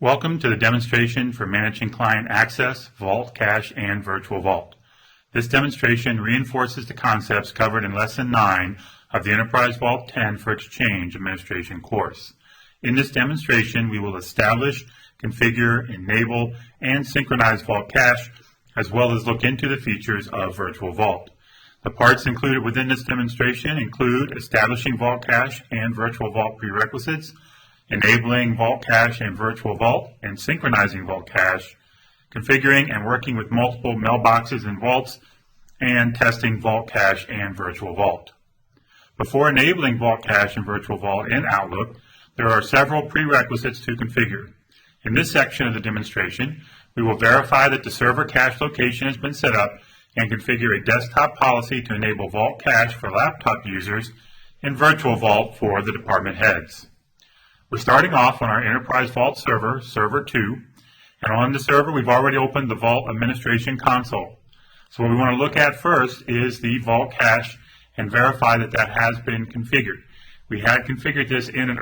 Welcome to the demonstration for managing client access, Vault, Cache, and Virtual Vault. This demonstration reinforces the concepts covered in Lesson 9 of the Enterprise Vault 10 for Exchange Administration course. In this demonstration, we will establish, configure, enable, and synchronize Vault Cache, as well as look into the features of Virtual Vault. The parts included within this demonstration include establishing Vault Cache and Virtual Vault prerequisites, enabling Vault Cache and Virtual Vault, and synchronizing Vault Cache, configuring and working with multiple mailboxes and vaults, and testing Vault Cache and Virtual Vault. Before enabling Vault Cache and Virtual Vault in Outlook, there are several prerequisites to configure. In this section of the demonstration, we will verify that the server cache location has been set up and configure a desktop policy to enable Vault Cache for laptop users and Virtual Vault for the department heads. We're starting off on our Enterprise Vault server, Server 2, and on the server we've already opened the Vault Administration console. So what we want to look at first is the Vault Cache and verify that that has been configured. We had configured this in an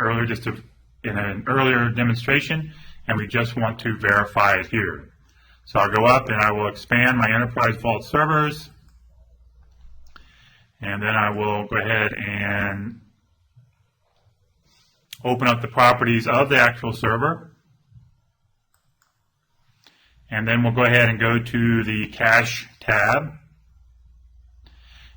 earlier demonstration, and we just want to verify it here. So I'll go up and I will expand my Enterprise Vault servers, and then I will go ahead and open up the properties of the actual server, and then we'll go ahead and go to the Cache tab,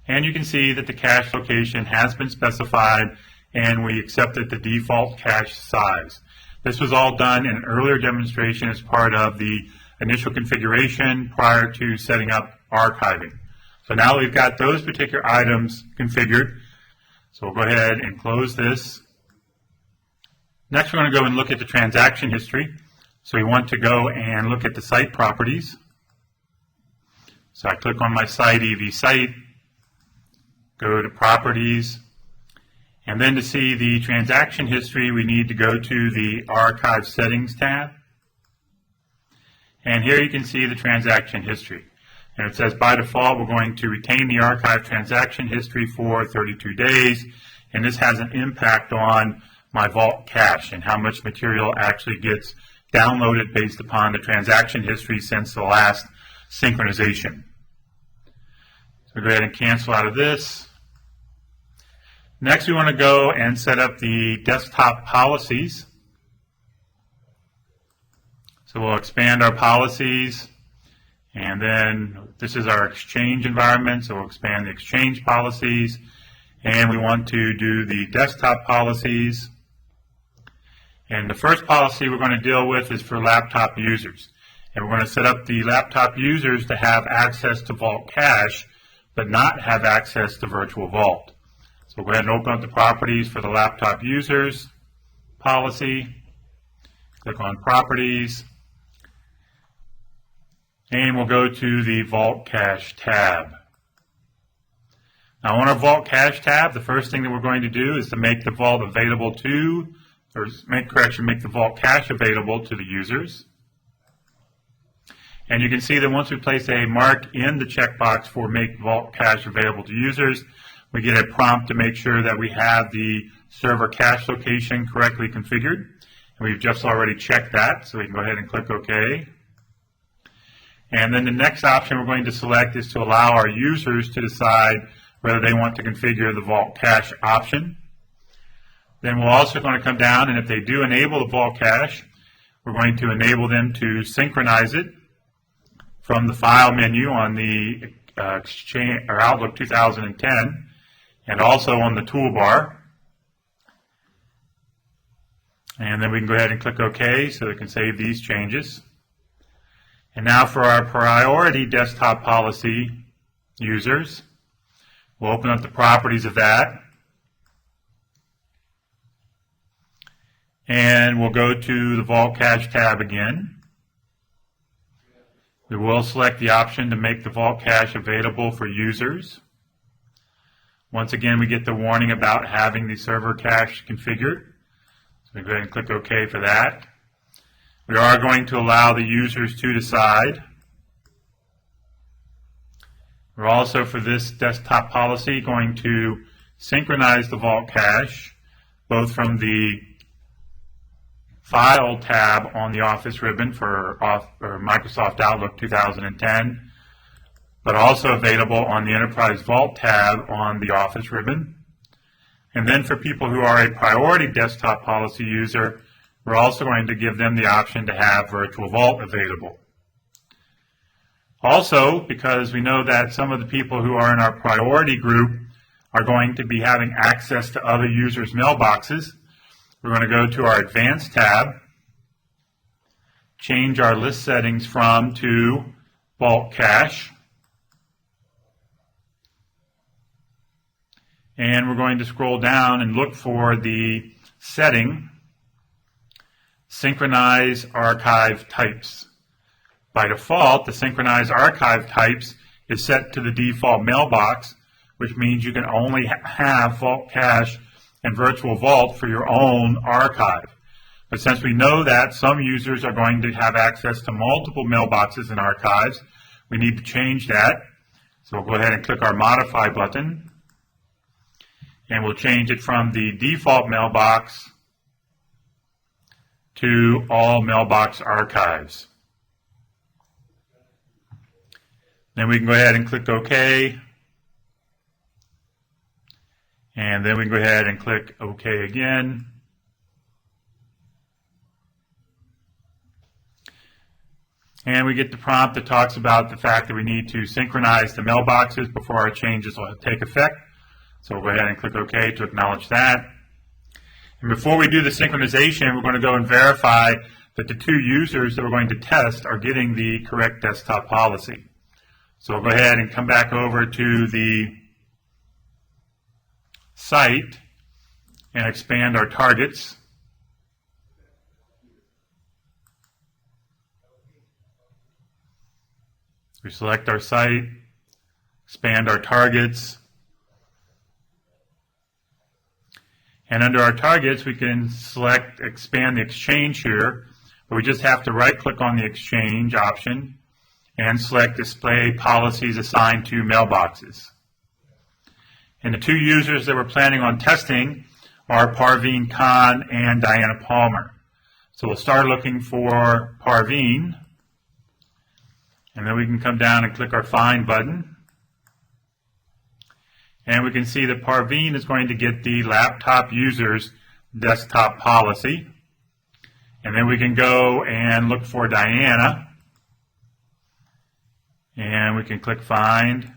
and you can see that the cache location has been specified and we accepted the default cache size. This was all done in an earlier demonstration as part of the initial configuration prior to setting up archiving. So now we've got those particular items configured, so we'll go ahead and close this. Next, we're going to go and look at the transaction history. So we want to go and look at the site properties. So I click on my site, EV site, go to properties, and then to see the transaction history, we need to go to the archive settings tab. And here you can see the transaction history. And it says by default, we're going to retain the archive transaction history for 32 days. And this has an impact on my Vault Cache and how much material actually gets downloaded based upon the transaction history since the last synchronization. So go ahead and cancel out of this. Next, we want to go and set up the desktop policies. So we'll expand our policies, and then this is our Exchange environment, so we'll expand the Exchange policies, and we want to do the desktop policies. And the first policy we're going to deal with is for laptop users. And we're going to set up the laptop users to have access to Vault Cache, but not have access to Virtual Vault. So we'll go ahead and open up the properties for the laptop users policy. Click on Properties. And we'll go to the Vault Cache tab. Now on our Vault Cache tab, the first thing that we're going to do is to make the Vault available to, or make the Vault Cache available to the users. And you can see that once we place a mark in the checkbox for Make Vault Cache Available to Users, we get a prompt to make sure that we have the server cache location correctly configured. And we've just already checked that, so we can go ahead and click OK. And then the next option we're going to select is to allow our users to decide whether they want to configure the Vault Cache option. Then we're also going to come down, and if they do enable the Vault Cache, we're going to enable them to synchronize it from the File menu on the Exchange or Outlook 2010, and also on the toolbar. And then we can go ahead and click OK so we can save these changes. And now for our priority desktop policy users, we'll open up the properties of that. And we'll go to the Vault Cache tab again. We will select the option to make the Vault Cache available for users. Once again, we get the warning about having the server cache configured. So we go ahead and click OK for that. We are going to allow the users to decide. We're also, for this desktop policy, going to synchronize the Vault Cache, both from the File tab on the Office ribbon for Microsoft Outlook 2010, but also available on the Enterprise Vault tab on the Office ribbon. And then for people who are a priority desktop policy user, we're also going to give them the option to have Virtual Vault available. Also, because we know that some of the people who are in our priority group are going to be having access to other users' mailboxes, we're going to go to our Advanced tab, change our list settings from to Vault Cache, and we're going to scroll down and look for the setting, Synchronize Archive Types. By default, the Synchronize Archive Types is set to the default mailbox, which means you can only have Vault Cache and Virtual Vault for your own archive. But since we know that some users are going to have access to multiple mailboxes and archives, we need to change that. So we'll go ahead and click our Modify button, and we'll change it from the default mailbox to all mailbox archives. Then we can go ahead and click OK. And then we can go ahead and click OK again. And we get the prompt that talks about the fact that we need to synchronize the mailboxes before our changes will take effect. So we'll go ahead and click OK to acknowledge that. And before we do the synchronization, we're going to go and verify that the two users that we're going to test are getting the correct desktop policy. So we'll go ahead and come back over to the site and expand our targets. We select our site, expand our targets, and under our targets we can select expand the exchange here, but we just have to right click on the exchange option and select display policies assigned to mailboxes. And the two users that we're planning on testing are Parveen Khan and Diana Palmer. So we'll start looking for Parveen, and then we can come down and click our Find button. And we can see that Parveen is going to get the laptop user's desktop policy. And then we can go and look for Diana. And we can click Find.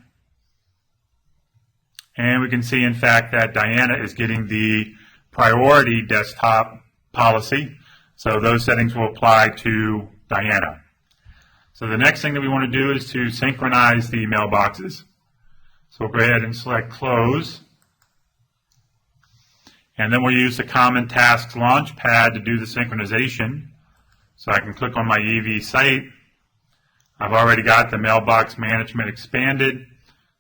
And we can see, in fact, that Diana is getting the priority desktop policy. So those settings will apply to Diana. So the next thing that we want to do is to synchronize the mailboxes. So we'll go ahead and select Close. And then we'll use the Common Tasks Launchpad to do the synchronization. So I can click on my EV site. I've already got the mailbox management expanded.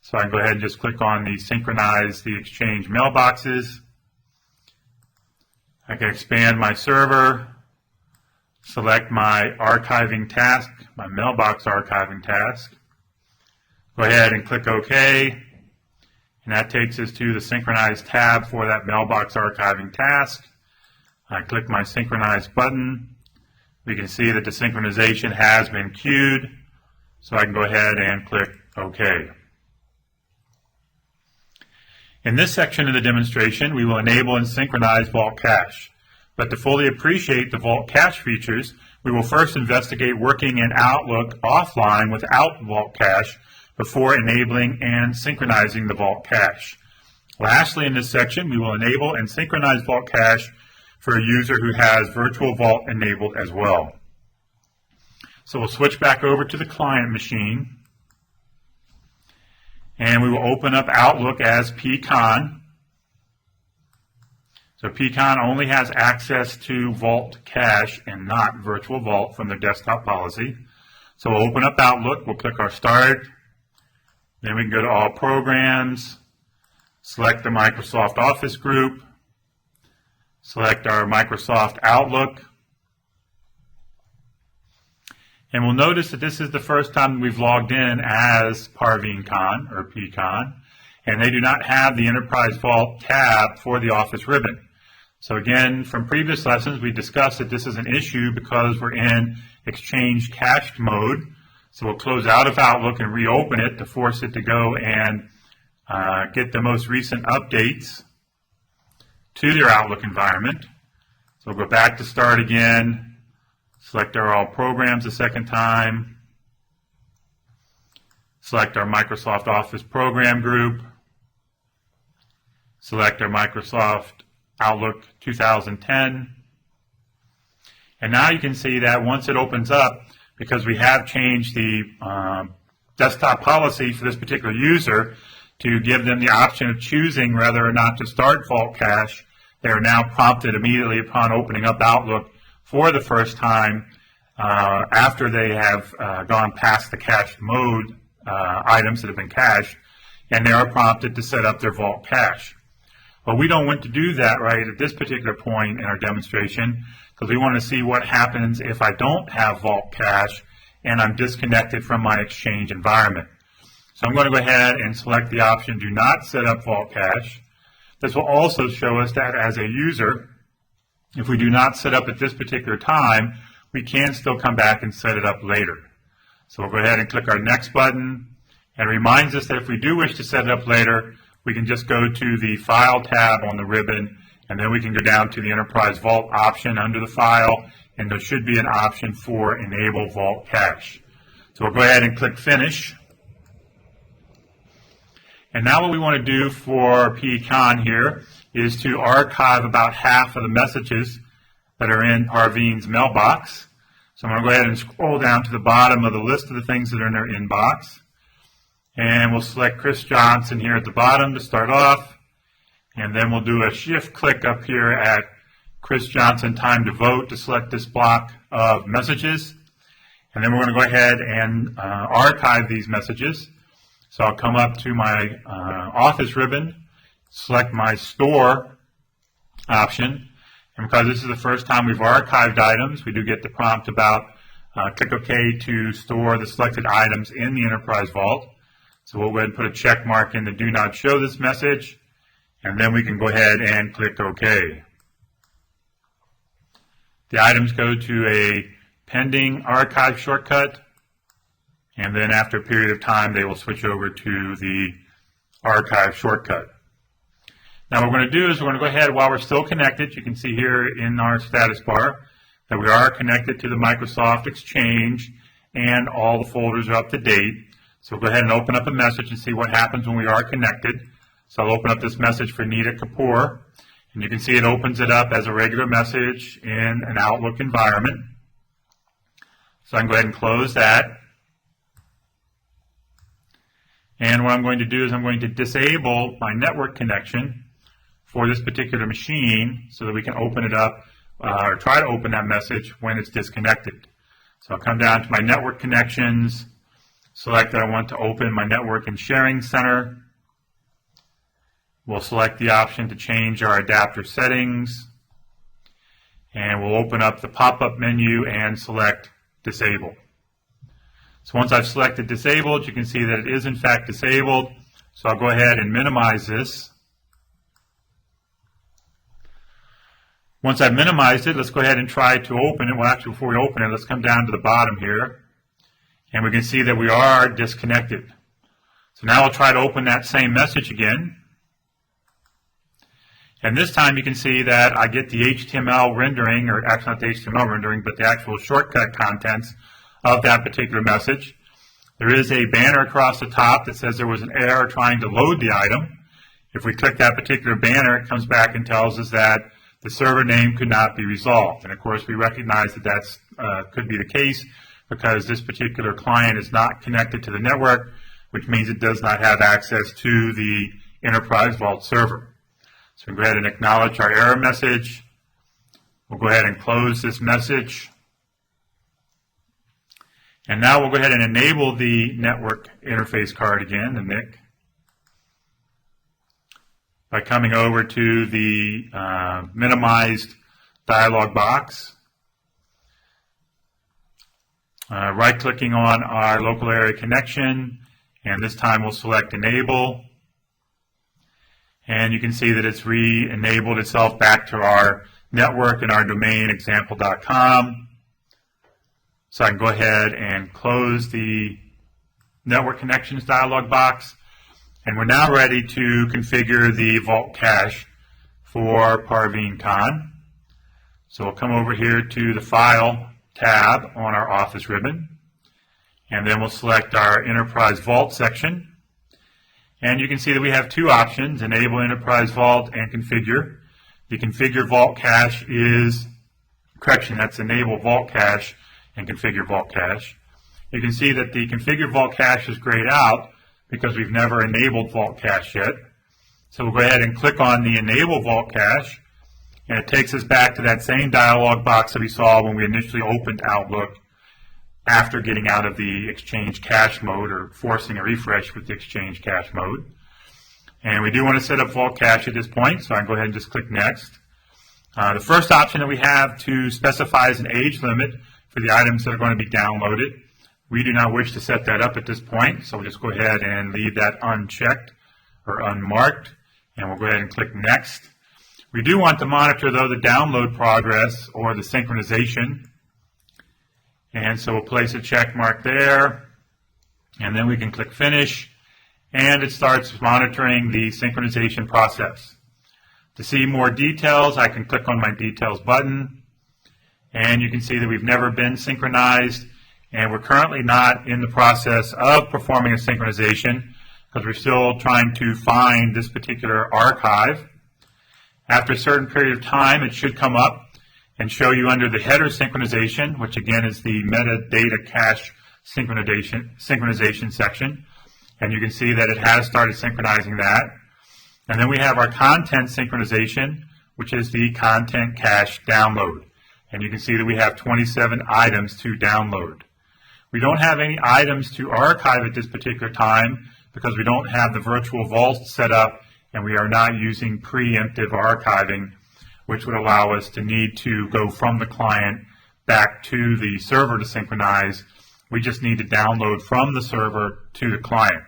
So I can go ahead and just click on the Synchronize the Exchange mailboxes. I can expand my server, select my archiving task, my mailbox archiving task. Go ahead and click OK. And that takes us to the Synchronize tab for that mailbox archiving task. I click my Synchronize button. We can see that the synchronization has been queued. So I can go ahead and click OK. In this section of the demonstration, we will enable and synchronize Vault Cache. But to fully appreciate the Vault Cache features, we will first investigate working in Outlook offline without Vault Cache before enabling and synchronizing the Vault Cache. Lastly, in this section, we will enable and synchronize Vault Cache for a user who has Virtual Vault enabled as well. So we'll switch back over to the client machine. And we will open up Outlook as Pecan. So Pecan only has access to Vault Cache and not Virtual Vault from their desktop policy. So we'll open up Outlook, we'll click our Start. Then we can go to All Programs, select the Microsoft Office group, select our Microsoft Outlook. And we'll notice that this is the first time we've logged in as Parveen Khan or Pecan, and they do not have the Enterprise Vault tab for the Office ribbon. So again, from previous lessons, we discussed that this is an issue because we're in Exchange cached mode. So we'll close out of Outlook and reopen it to force it to go and get the most recent updates to their Outlook environment. So we'll go back to Start again, select our All Programs a second time, select our Microsoft Office Program Group, select our Microsoft Outlook 2010. And now you can see that once it opens up, because we have changed the desktop policy for this particular user to give them the option of choosing whether or not to start Vault Cache, they are now prompted immediately upon opening up Outlook for the first time after they have gone past the cached mode items that have been cached, and they are prompted to set up their Vault Cache. Well, we don't want to do that right at this particular point in our demonstration because we want to see what happens if I don't have Vault Cache and I'm disconnected from my Exchange environment. So I'm going to go ahead and select the option Do Not Set Up Vault Cache. This will also show us that as a user, if we do not set up at this particular time, we can still come back and set it up later. So we'll go ahead and click our Next button, and it reminds us that if we do wish to set it up later, we can just go to the File tab on the ribbon, and then we can go down to the Enterprise Vault option under the File, and there should be an option for Enable Vault Cache. So we'll go ahead and click Finish. And now what we want to do for PCon here is to archive about half of the messages that are in Parveen's mailbox. So I'm going to go ahead and scroll down to the bottom of the list of the things that are in their inbox. And we'll select Chris Johnson here at the bottom to start off. And then we'll do a shift click up here at Chris Johnson Time to Vote to select this block of messages. And then we're going to go ahead and archive these messages. So I'll come up to my Office ribbon, select my Store option. And because this is the first time we've archived items, we do get the prompt about click OK to store the selected items in the Enterprise Vault. So we'll go ahead and put a check mark in the Do Not Show This message, and then we can go ahead and click OK. The items go to a pending archive shortcut, and then after a period of time they will switch over to the archive shortcut. Now what we're going to do is we're going to go ahead while we're still connected. You can see here in our status bar that we are connected to the Microsoft Exchange and all the folders are up to date. So we'll go ahead and open up a message and see what happens when we are connected. So I'll open up this message for Nita Kapoor, and you can see it opens it up as a regular message in an Outlook environment. So I can go ahead and close that. And what I'm going to do is I'm going to disable my network connection for this particular machine so that we can open it up or try to open that message when it's disconnected. So I'll come down to my network connections, select that I want to open my network and sharing center. We'll select the option to change our adapter settings, and we'll open up the pop-up menu and select Disable. So once I've selected Disabled, you can see that it is in fact disabled. So I'll go ahead and minimize this. Once I've minimized it, let's go ahead and try to open it. Well, actually, before we open it, let's come down to the bottom here. And we can see that we are disconnected. So now I'll try to open that same message again. And this time you can see that I get the HTML rendering, or actually not the HTML rendering, but the actual shortcut contents of that particular message. There is a banner across the top that says there was an error trying to load the item. If we click that particular banner, it comes back and tells us that the server name could not be resolved. And of course we recognize that that could be the case because this particular client is not connected to the network, which means it does not have access to the Enterprise Vault server. So we'll go ahead and acknowledge our error message. We'll go ahead and close this message. And now we'll go ahead and enable the network interface card again, the NIC, by coming over to the minimized dialog box, right-clicking on our local area connection, and this time we'll select Enable. And you can see that it's re-enabled itself back to our network and our domain example.com. So I can go ahead and close the network connections dialog box. And we're now ready to configure the Vault Cache for Parveen Khan. So we'll come over here to the File tab on our Office ribbon. And then we'll select our Enterprise Vault section. And you can see that we have two options, Enable Enterprise Vault and Configure. The Configure Vault Cache is, that's Enable Vault Cache and Configure Vault Cache. You can see that the Configure Vault Cache is grayed out because we've never enabled Vault Cache yet. So we'll go ahead and click on the Enable Vault Cache, and it takes us back to that same dialog box that we saw when we initially opened Outlook after getting out of the Exchange Cache mode or forcing a refresh with the Exchange Cache mode. And we do want to set up Vault Cache at this point, so I can go ahead and just click Next. The first option that we have to specify is an age limit for the items that are going to be downloaded. We do not wish to set that up at this point, so we'll just go ahead and leave that unchecked or unmarked, and we'll go ahead and click Next. We do want to monitor, though, the download progress or the synchronization. And so we'll place a check mark there, and then we can click Finish, and it starts monitoring the synchronization process. To see more details, I can click on my Details button, and you can see that we've never been synchronized, and we're currently not in the process of performing a synchronization because we're still trying to find this particular archive. After a certain period of time, it should come up and show you under the header synchronization, which again is the metadata cache synchronization section. And you can see that it has started synchronizing that. And then we have our content synchronization, which is the content cache download. And you can see that we have 27 items to download. We don't have any items to archive at this particular time because we don't have the virtual vault set up and we are not using preemptive archiving, which would allow us to need to go from the client back to the server to synchronize. We just need to download from the server to the client.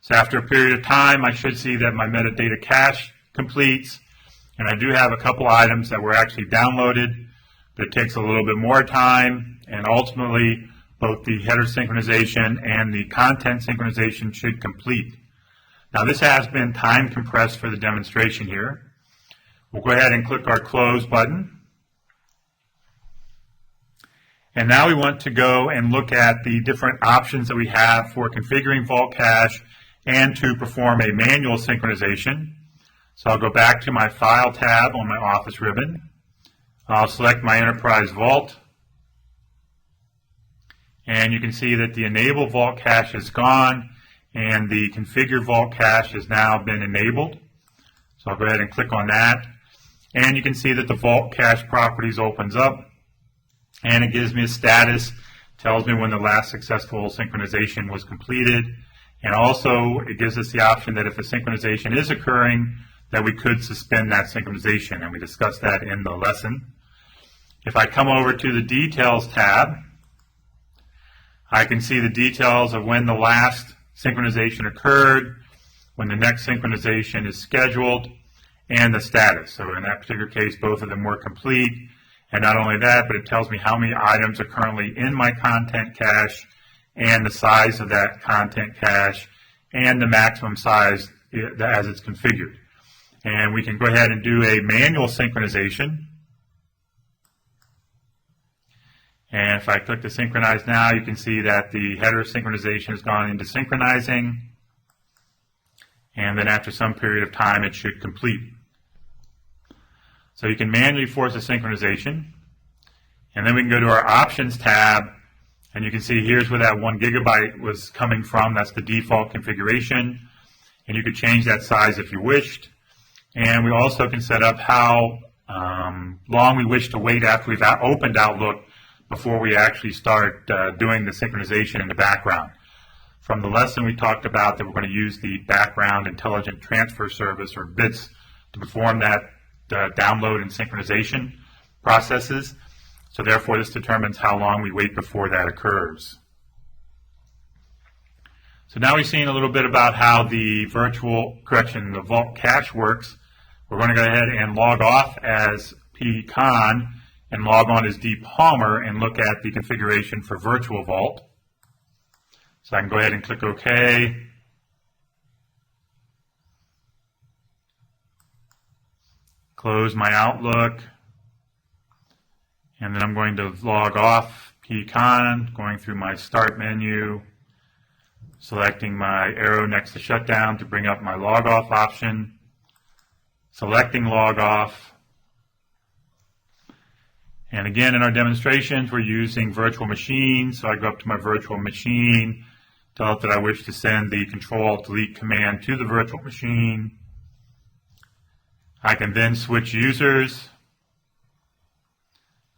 So after a period of time, I should see that my metadata cache completes, and I do have a couple items that were actually downloaded, but it takes a little bit more time, and ultimately both the header synchronization and the content synchronization should complete. Now this has been time compressed for the demonstration here. We'll go ahead and click our Close button. And now we want to go and look at the different options that we have for configuring Vault Cache and to perform a manual synchronization. So I'll go back to my File tab on my Office ribbon. I'll select my Enterprise Vault. And you can see that the Enable Vault Cache is gone and the Configure Vault Cache has now been enabled. So I'll go ahead and click on that. And you can see that the Vault Cache properties opens up and it gives me a status, tells me when the last successful synchronization was completed, and also it gives us the option that if a synchronization is occurring, that we could suspend that synchronization, and we discussed that in the lesson. If I come over to the Details tab, I can see the details of when the last synchronization occurred, when the next synchronization is scheduled, and the status. So in that particular case, both of them were complete. And not only that, but it tells me how many items are currently in my content cache and the size of that content cache and the maximum size as it's configured. And we can go ahead and do a manual synchronization. And if I click to synchronize now, you can see that the header synchronization has gone into synchronizing. And then after some period of time, it should complete. So you can manually force a synchronization. And then we can go to our Options tab, and you can see here's where that 1 gigabyte was coming from. That's the default configuration. And you could change that size if you wished. And we also can set up how long we wish to wait after we've opened Outlook before we actually start doing the synchronization in the background. From the lesson, we talked about that we're going to use the background intelligent transfer service, or BITS, to perform that download and synchronization processes. So therefore, this determines how long we wait before that occurs. So now we've seen a little bit about how the the vault cache works. We're going to go ahead and log off as pcon and log on as dpalmer and look at the configuration for virtual vault. So I can go ahead and click OK. Close my Outlook. And then I'm going to log off pcon, going through my Start menu, selecting my arrow next to Shutdown to bring up my Log Off option, selecting Log Off. And again, in our demonstrations, we're using virtual machines. So I go up to my virtual machine, tell it that I wish to send the Control-Delete command to the virtual machine. I can then switch users,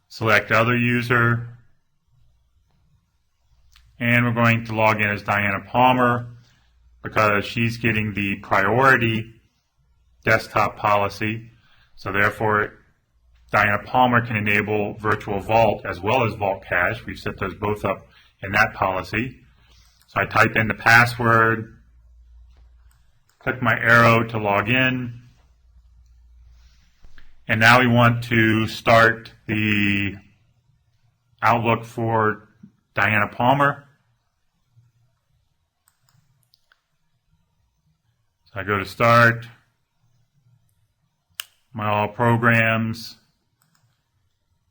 select Other User, and we're going to log in as Diana Palmer because she's getting the priority desktop policy. So therefore, Diana Palmer can enable Virtual Vault as well as Vault Cache. We've set those both up in that policy. So I type in the password, click my arrow to log in, and now we want to start the Outlook for Diana Palmer. So I go to Start, my All Programs,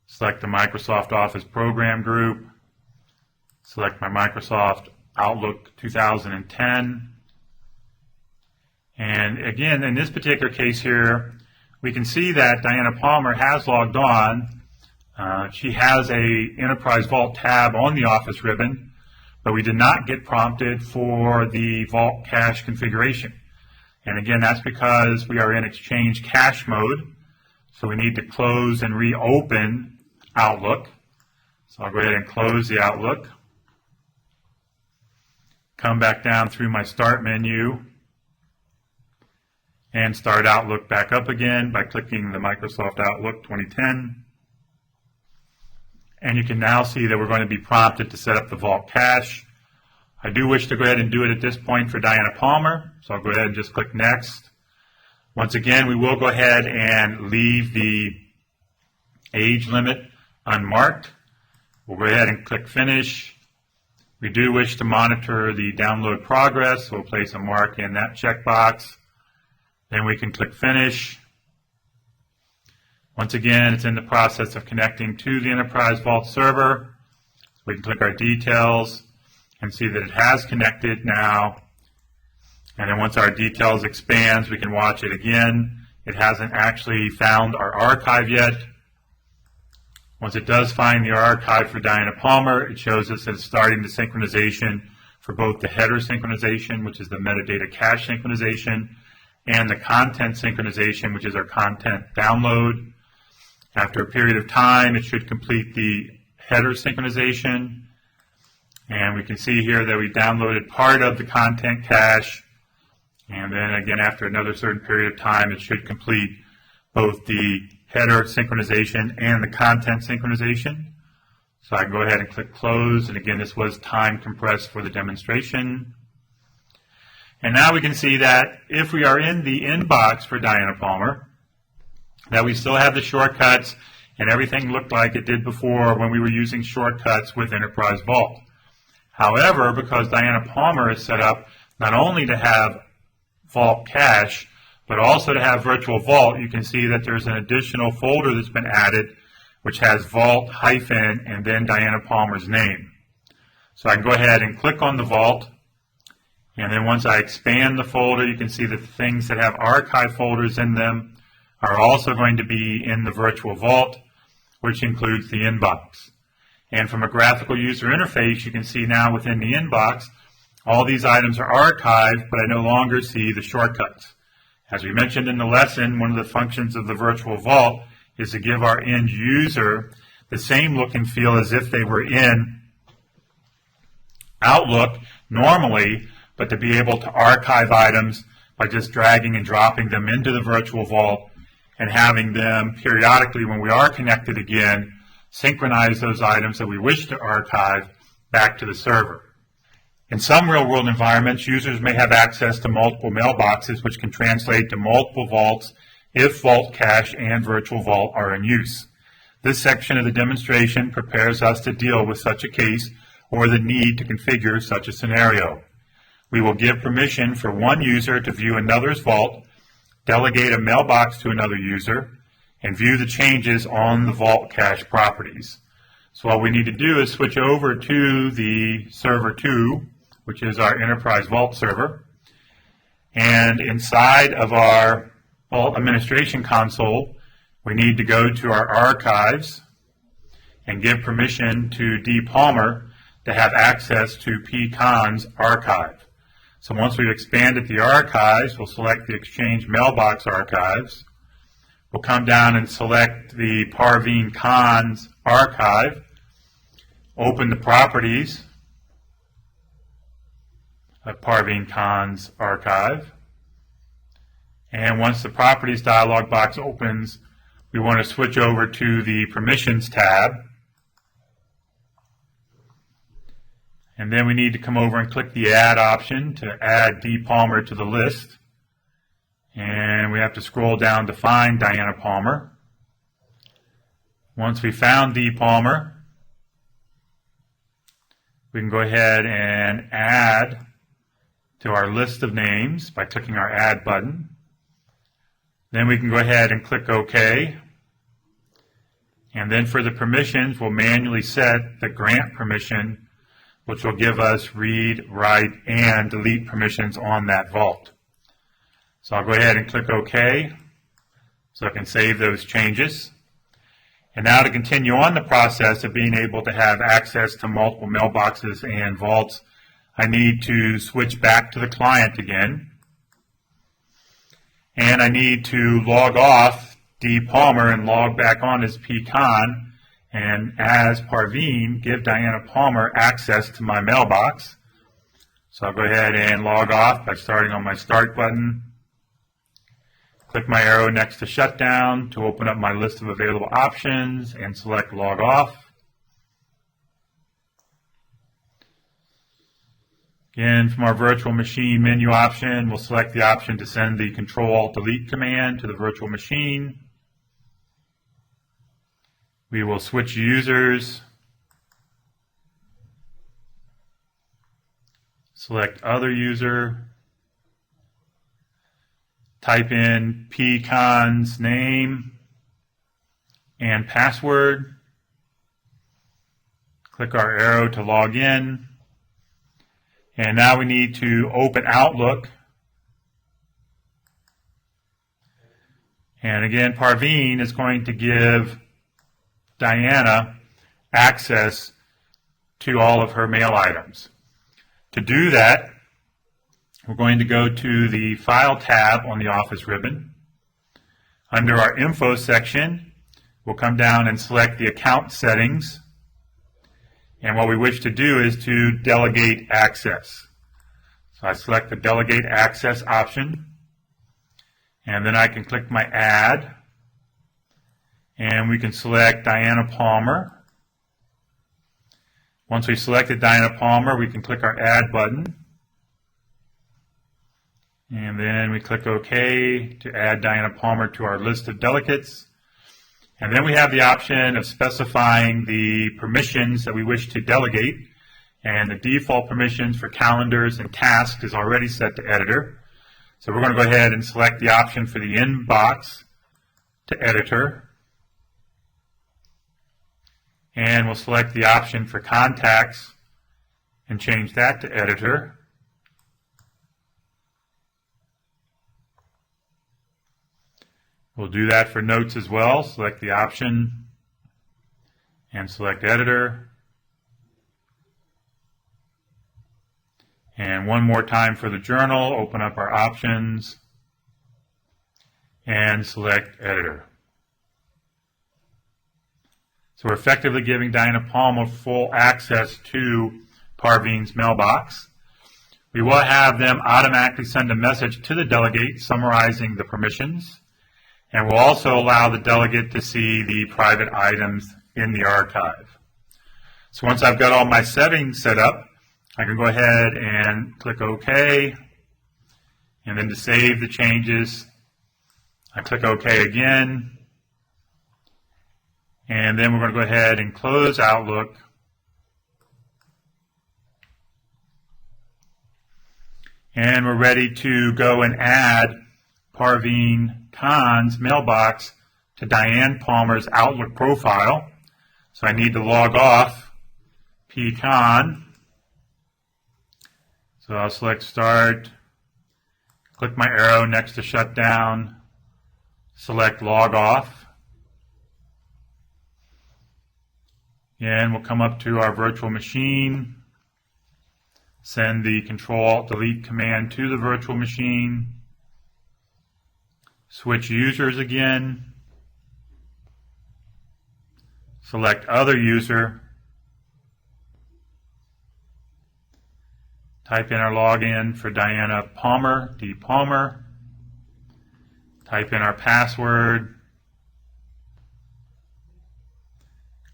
select the Microsoft Office Program Group, select my Microsoft Outlook 2010. And again, in this particular case here, we can see that Diana Palmer has logged on. She has a Enterprise Vault tab on the Office ribbon, but we did not get prompted for the Vault Cache configuration. And again, that's because we are in Exchange cache mode, so we need to close and reopen Outlook. So I'll go ahead and close the Outlook. Come back down through my Start menu and start Outlook back up again by clicking the Microsoft Outlook 2010. And you can now see that we're going to be prompted to set up the Vault Cache. I do wish to go ahead and do it at this point for Diana Palmer, so I'll go ahead and just click Next. Once again, we will go ahead and leave the age limit unmarked. We'll go ahead and click Finish. We do wish to monitor the download progress, so we'll place a mark in that checkbox. Then we can click Finish. Once again, it's in the process of connecting to the Enterprise Vault server. We can click our details and see that it has connected now. And then once our details expands, we can watch it again. It hasn't actually found our archive yet. Once it does find the archive for Diana Palmer, it shows us that it's starting the synchronization for both the header synchronization, which is the metadata cache synchronization, and the content synchronization, which is our content download. After a period of time, it should complete the header synchronization. And we can see here that we downloaded part of the content cache. And then again, after another certain period of time, it should complete both the header synchronization and the content synchronization. So I can go ahead and click Close. And again, this was time compressed for the demonstration. And now we can see that if we are in the inbox for Diana Palmer, that we still have the shortcuts and everything looked like it did before when we were using shortcuts with Enterprise Vault. However, because Diana Palmer is set up not only to have Vault Cache, but also to have Virtual Vault, you can see that there's an additional folder that's been added which has Vault hyphen and then Diana Palmer's name. So I can go ahead and click on the Vault. And then once I expand the folder, you can see that the things that have archive folders in them are also going to be in the Virtual Vault, which includes the inbox. And from a graphical user interface, you can see now within the inbox, all these items are archived, but I no longer see the shortcuts. As we mentioned in the lesson, one of the functions of the Virtual Vault is to give our end user the same look and feel as if they were in Outlook normally, but to be able to archive items by just dragging and dropping them into the Virtual Vault and having them periodically, when we are connected again, synchronize those items that we wish to archive back to the server. In some real-world environments, users may have access to multiple mailboxes, which can translate to multiple vaults if Vault Cache and Virtual Vault are in use. This section of the demonstration prepares us to deal with such a case or the need to configure such a scenario. We will give permission for one user to view another's vault, delegate a mailbox to another user, and view the changes on the Vault Cache properties. So all we need to do is switch over to the server 2, which is our Enterprise Vault server. And inside of our Vault Administration Console, we need to go to our archives and give permission to D. Palmer to have access to PCON's archive. So once we've expanded the archives, we'll select the Exchange Mailbox archives. We'll come down and select the Parveen Khan's archive, open the properties of Parveen Khan's archive. And once the properties dialog box opens, we want to switch over to the permissions tab. And then we need to come over and click the add option to add D. Palmer to the list. And we have to scroll down to find Diana Palmer. Once we found D. Palmer, we can go ahead and add to our list of names by clicking our Add button. Then we can go ahead and click OK. And then for the permissions, we'll manually set the grant permission, which will give us read, write, and delete permissions on that vault. So I'll go ahead and click OK so I can save those changes. And now to continue on the process of being able to have access to multiple mailboxes and vaults, I need to switch back to the client again. And I need to log off D. Palmer and log back on as PCON, and as Parveen, give Diana Palmer access to my mailbox. So I'll go ahead and log off by starting on my Start button. Click my arrow next to Shutdown to open up my list of available options and select Log Off. Again, from our virtual machine menu option, we'll select the option to send the Control-Alt-Delete command to the virtual machine. We will switch users, select Other User, type in PCON's name and password, click our arrow to log in, and now we need to open Outlook. And again, Parveen is going to give Diana access to all of her mail items. To do that, we're going to go to the File tab on the Office ribbon. Under our Info section, we'll come down and select the Account Settings. And what we wish to do is to Delegate Access. So I select the Delegate Access option. And then I can click my Add. And we can select Diana Palmer. Once we've selected Diana Palmer, we can click our Add button. And then we click OK to add Diana Palmer to our list of delegates. And then we have the option of specifying the permissions that we wish to delegate. And the default permissions for calendars and tasks is already set to editor. So we're going to go ahead and select the option for the inbox to editor. And we'll select the option for contacts and change that to editor. We'll do that for notes as well. Select the option and select editor. And one more time for the journal, open up our options and select editor. So we're effectively giving Diana Palmer full access to Parveen's mailbox. We will have them automatically send a message to the delegate summarizing the permissions. And we'll also allow the delegate to see the private items in the archive. So once I've got all my settings set up, I can go ahead and click OK, and then to save the changes, I click OK again, and then we're going to go ahead and close Outlook. And we're ready to go and add Parveen Khan's mailbox to Diane Palmer's Outlook profile. So I need to log off P. Khan. So I'll select Start, click my arrow next to Shutdown, select Log Off. And we'll come up to our virtual machine, send the Control-Alt-Delete command to the virtual machine, switch users again, select Other User, type in our login for Diana Palmer, D. Palmer, type in our password,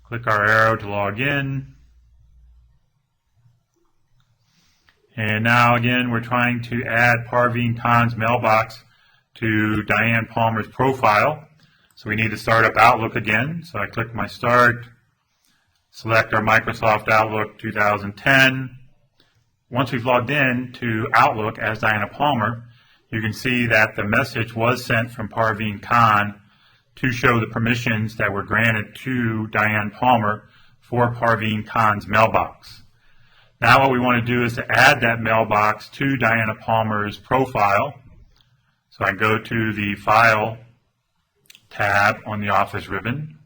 click our arrow to log in, and now again we're trying to add Parveen Khan's mailbox to Diane Palmer's profile. So we need to start up Outlook again. So I click my Start, select our Microsoft Outlook 2010. Once we've logged in to Outlook as Diana Palmer, you can see that the message was sent from Parveen Khan to show the permissions that were granted to Diane Palmer for Parveen Khan's mailbox. Now what we want to do is to add that mailbox to Diana Palmer's profile. So I go to the File tab on the Office ribbon,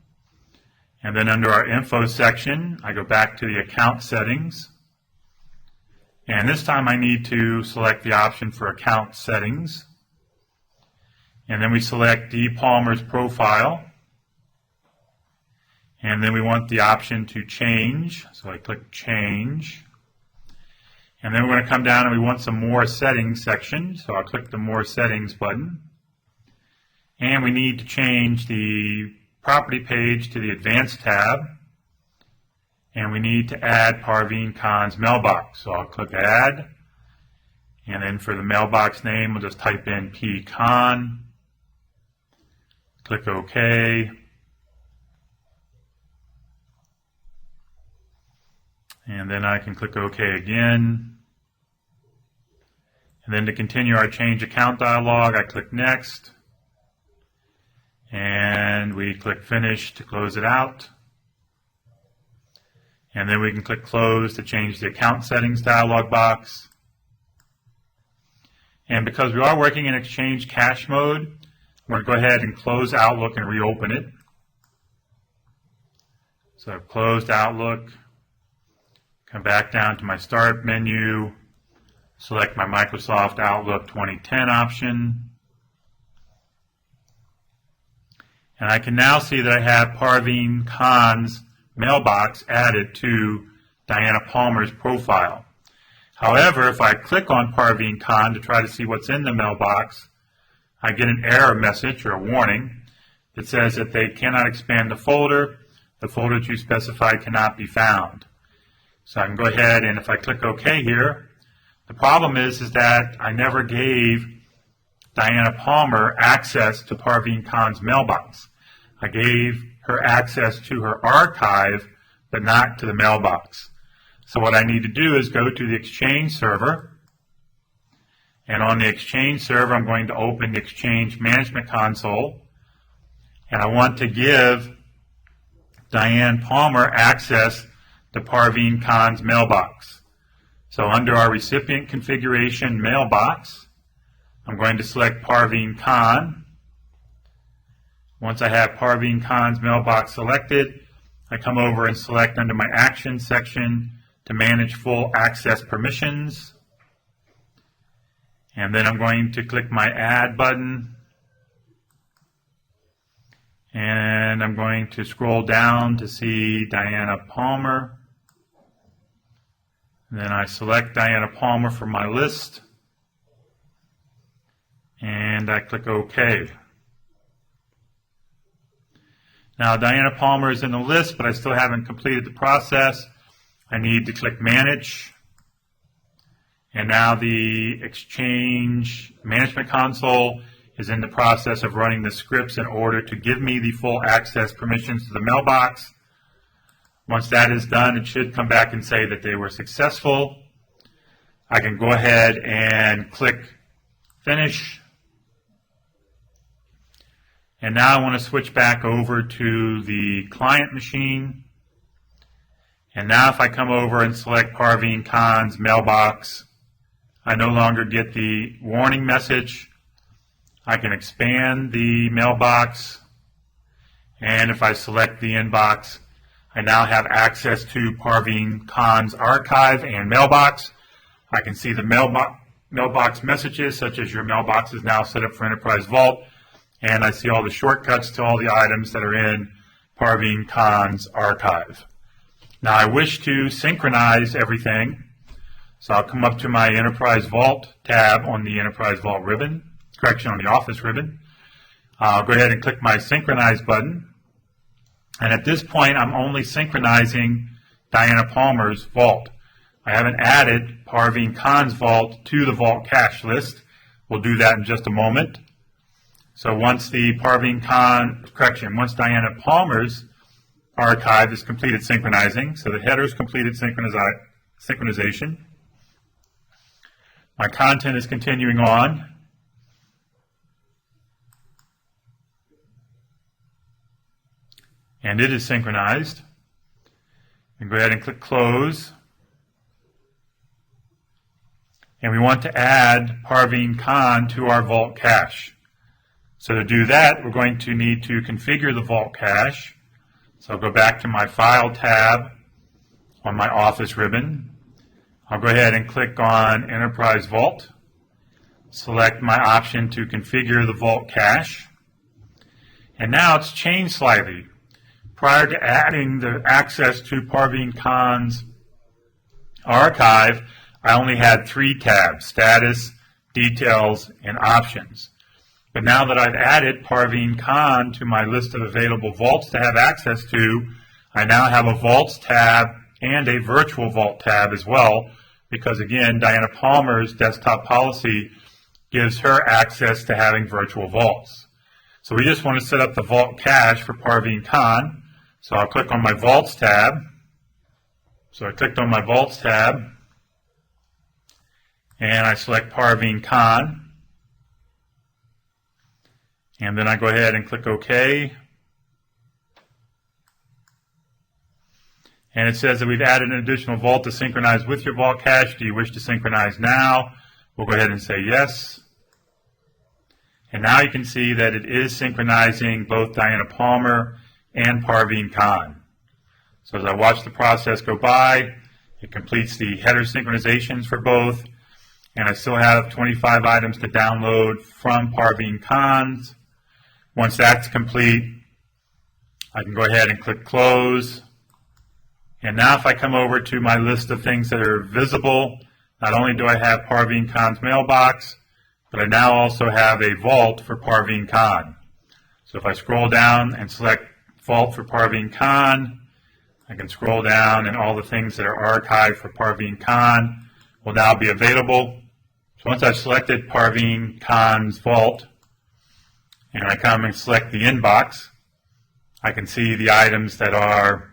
and then under our Info section, I go back to the Account Settings. And this time I need to select the option for Account Settings. And then we select D. Palmer's profile. And then we want the option to change. So I click Change. And then we're going to come down and we want some More Settings section. So I'll click the More Settings button. And we need to change the Property page to the Advanced tab. And we need to add Parveen Khan's mailbox. So I'll click Add. And then for the mailbox name, we'll just type in P. Khan. Click OK. And then I can click OK again. And then to continue our Change Account dialog, I click Next. And we click Finish to close it out. And then we can click Close to change the Account Settings dialog box. And because we are working in Exchange Cache mode, I'm going to go ahead and close Outlook and reopen it. So I've closed Outlook, come back down to my Start menu, select my Microsoft Outlook 2010 option. And I can now see that I have Parveen Khan's mailbox added to Diana Palmer's profile. However, if I click on Parveen Khan to try to see what's in the mailbox, I get an error message or a warning that says that they cannot expand the folder that you specified cannot be found. So I can go ahead and if I click OK here, the problem is that I never gave Diana Palmer access to Parveen Khan's mailbox. I gave her access to her archive, but not to the mailbox. So what I need to do is go to the Exchange server, and on the Exchange server I'm going to open the Exchange Management Console, and I want to give Diane Palmer access to Parveen Khan's mailbox. So under our recipient configuration mailbox, I'm going to select Parveen Khan. Once I have Parveen Khan's mailbox selected, I come over and select under my Actions section to manage full access permissions. And then I'm going to click my Add button. And I'm going to scroll down to see Diana Palmer. And then I select Diana Palmer from my list. And I click OK. Now Diana Palmer is in the list, but I still haven't completed the process. I need to click Manage. And now the Exchange Management Console is in the process of running the scripts in order to give me the full access permissions to the mailbox. Once that is done, it should come back and say that they were successful. I can go ahead and click Finish. And now I want to switch back over to the client machine. And now if I come over and select Parveen Khan's mailbox, I no longer get the warning message. I can expand the mailbox, and if I select the inbox, I now have access to Parveen Khan's archive and mailbox. I can see the mailbox messages, such as your mailbox is now set up for Enterprise Vault, and I see all the shortcuts to all the items that are in Parveen Khan's archive. Now I wish to synchronize everything, so I'll come up to my Enterprise Vault tab on the Enterprise Vault ribbon, on the Office ribbon. I'll go ahead and click my Synchronize button, and at this point I'm only synchronizing Diana Palmer's vault. I haven't added Parveen Khan's vault to the vault cache list. We'll do that in just a moment. So once the once Diana Palmer's archive is completed synchronizing, so the header is completed synchronization, my content is continuing on. And it is synchronized. And go ahead and click Close. And we want to add Parveen Khan to our vault cache. So to do that, we're going to need to configure the vault cache. So I'll go back to my File tab on my Office ribbon. I'll go ahead and click on Enterprise Vault. Select my option to configure the vault cache. And now it's changed slightly. Prior to adding the access to Parveen Khan's archive, I only had 3 tabs: Status, Details, and Options. But now that I've added Parveen Khan to my list of available vaults to have access to, I now have a Vaults tab and a Virtual Vault tab as well, because again, Diana Palmer's desktop policy gives her access to having virtual vaults. So we just want to set up the vault cache for Parveen Khan. So I'll click on my Vaults tab. So I clicked on my Vaults tab, and I select Parveen Khan. And then I go ahead and click OK. And it says that we've added an additional vault to synchronize with your vault cache. Do you wish to synchronize now? We'll go ahead and say yes. And now you can see that it is synchronizing both Diana Palmer and Parveen Khan. So as I watch the process go by, it completes the header synchronizations for both, and I still have 25 items to download from Parveen Khan's. Once that's complete, I can go ahead and click Close. And now if I come over to my list of things that are visible, not only do I have Parveen Khan's mailbox, but I now also have a vault for Parveen Khan. So if I scroll down and select Vault for Parveen Khan, I can scroll down and all the things that are archived for Parveen Khan will now be available. So once I've selected Parveen Khan's vault, and I come and select the inbox, I can see the items that are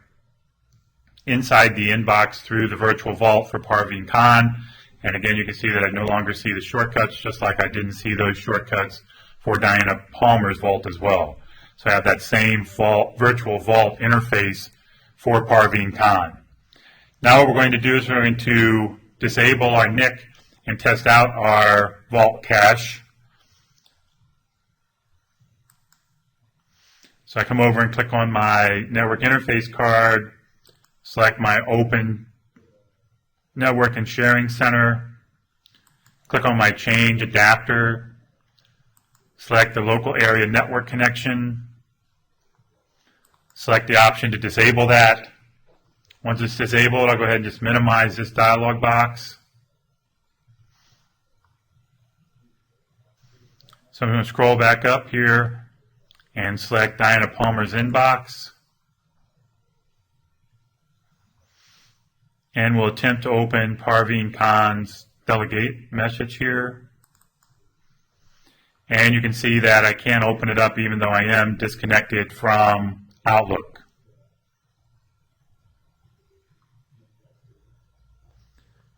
inside the inbox through the virtual vault for Parveen Khan. And again, you can see that I no longer see the shortcuts, just like I didn't see those shortcuts for Diana Palmer's vault as well. So I have that same virtual vault interface for Parveen Khan. Now what we're going to do is we're going to disable our NIC and test out our vault cache. So I come over and click on my network interface card, select my Open Network and Sharing Center, click on my Change Adapter, select the local area network connection, select the option to disable that. Once it's disabled, I'll go ahead and just minimize this dialog box. So I'm going to scroll back up here and select Diana Palmer's inbox. And we'll attempt to open Parveen Khan's delegate message here. And you can see that I can't open it up even though I am disconnected from Outlook.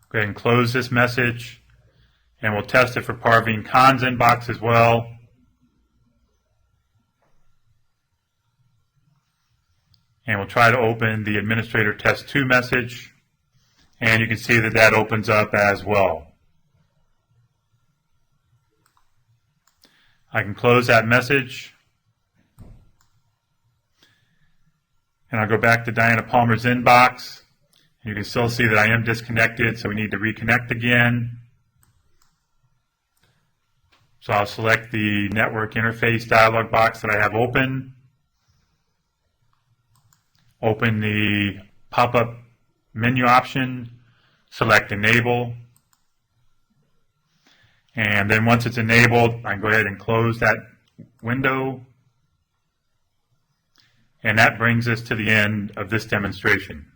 Go ahead and close this message, and we'll test it for Parveen Khan's inbox as well. And we'll try to open the administrator test 2 message, and you can see that that opens up as well. I can close that message, and I'll go back to Diana Palmer's inbox. You can still see that I am disconnected, so we need to reconnect again. So I'll select the network interface dialog box that I have open. Open the pop-up menu option, select Enable. And then once it's enabled, I can go ahead and close that window. And that brings us to the end of this demonstration.